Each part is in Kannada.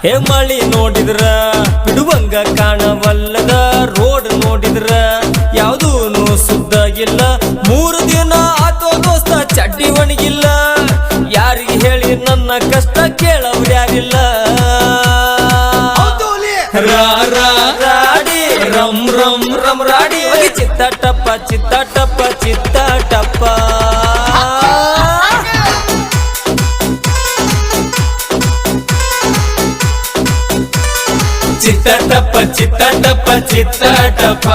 ಹೇ ಮಳಿ ನೋಡಿದ್ರ ಬಿಡುವಂಗ ಕಾಣವಲ್ಲದ ರೋಡ್ ನೋಡಿದ್ರ ಯಾವುದೂನು ಸುದ್ದ ಇಲ್ಲ 3 ದಿನ ಆತೋ ದೋಸ್ತ ಚಡ್ಡಿ ಒಣಗಿಲ್ಲ ಯಾರಿಗೆ ಹೇಳಿ ನನ್ನ ಕಷ್ಟ ಕೇಳವ್ರು ಯಾರಿಲ್ಲ ರಾಡಿ ರಮ್ ರಮ್ ರಮ್ ರಾಡಿ ಚಿತ್ತ ಟಪ್ಪ ಚಿತ್ತ ಟಪ್ಪ ಚಿತ್ತ ಟಪ್ಪ ಚಿತ್ತ ಟಪ್ಪ ಚಿತ್ತ ಟಪ್ಪ ಚಿತ್ತ ಟಪ್ಪ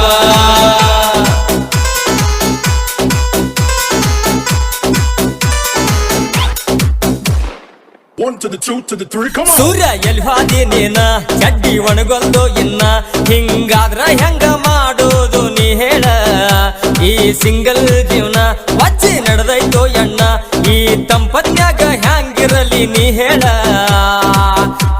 One to the two to the three, come on. ಸೂರ್ಯ ಎಲ್ಲಿ ಹಾದಿ ನೀನ ಚಡ್ಡಿ ಒಣಗೊಂದು ಇನ್ನ ಹಿಂಗಾದ್ರ ಹೆಂಗ ಮಾಡೋದು ನೀ ಹೇಳ ಈ ಸಿಂಗಲ್ ಜೀವನ ವಚ್ಚಿ ನಡೆದೈತೋ ಎಣ್ಣ ಈ ತಂಪತ್ನ್ಯಾಗ ಹ್ಯಾಂಗಿರಲಿ ನೀ ಹೇಳ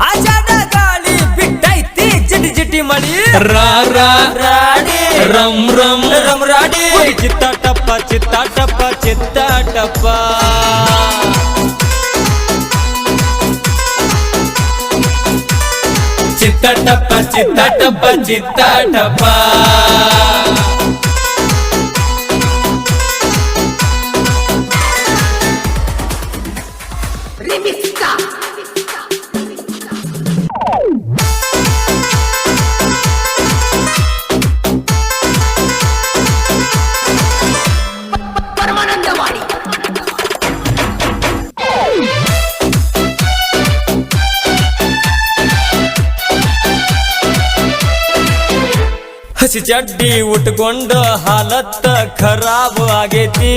ಆಜಾದ ಗಾಳಿ ಬಿಟ್ಟೈತಿ ಜಿಟಿ ಜಿಟಿ ಮಳಿ ರಾಡಿ ರಮ್ ರಮ್ ರಮ್ ರಾಡಿ ಚಿತ್ತ ಟಪ್ಪ ಚಿತ್ತ ಟಪ್ಪ ಚಿತ್ತ ಟಪ್ಪ ಚಿತ್ತ ಟಪ್ಪ ಚಿತ್ತ ಟಪ್ಪ ಚಿತ್ತ ಟಪ್ಪ ಪರಮಾನಂದವಾಡಿ ಹಸಿ ಚಡ್ಡಿ ಉಟ್ಕೊಂಡು ಹಾಲತ್ತ ಖರಾಬ್ ಆಗೈತಿ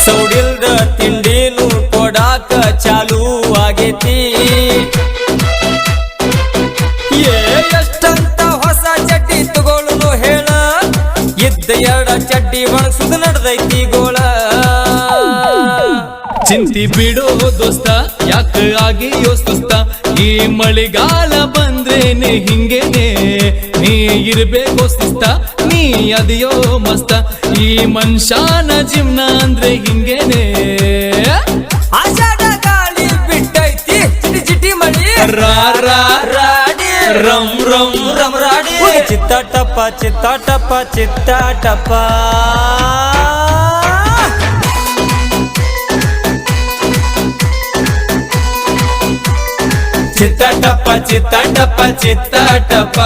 ಸೌಡಿಲ್ದ ತಿಂಡಿನು ಕೊಡಾಕ ಚಾಲು ಆಗೈತಿ ಎಷ್ಟಂತ ಹೊಸ ಚಡ್ಡಿ ತಗೊಳ್ಳು ಹೇಳ ಇದ್ದ 2 ಚಡ್ಡಿ ಒಣಗ್ಸುದು ನಡೆದೈತಿ ಗೋಳ ಚಿಂತಿ ಬಿಡೋ ದೋಸ್ತ ಯಾಕ ಆಗಿ ಯೋಸ್ತ ಈ ಮಳೆಗಾಲ ಬಂದ್ರೇನೆ ಹಿಂಗೇನೆ ನೀ ಇರ್ಬೇಕು ಶಿಸ್ತ ನೀ ಅದಿಯೋ ಮಸ್ತ ಈ ಮನುಷ್ಯನ ಜೀವನ ಅಂದ್ರೆ ಹಿಂಗೇನೆ ಆಷಾಢ ಗಾಳಿ ಬಿಟ್ಟೈತಿ ಚಿಟಿ ಚಿಟಿ ಮಳಿ ರಾಡಿ ರಮ್ ರಮ್ ರಮ್ ರಾಡಿ ಚಿತ್ತ ಟಪ್ಪ ಚಿತ್ತ ಟಪ್ಪ ಚಿತ್ತ ಟಪ್ಪ ಚಿತ್ತ ಟಪ್ಪ ಚಿತ್ತ ಟಪ್ಪ ಚಿತ್ತ ಟಪ್ಪ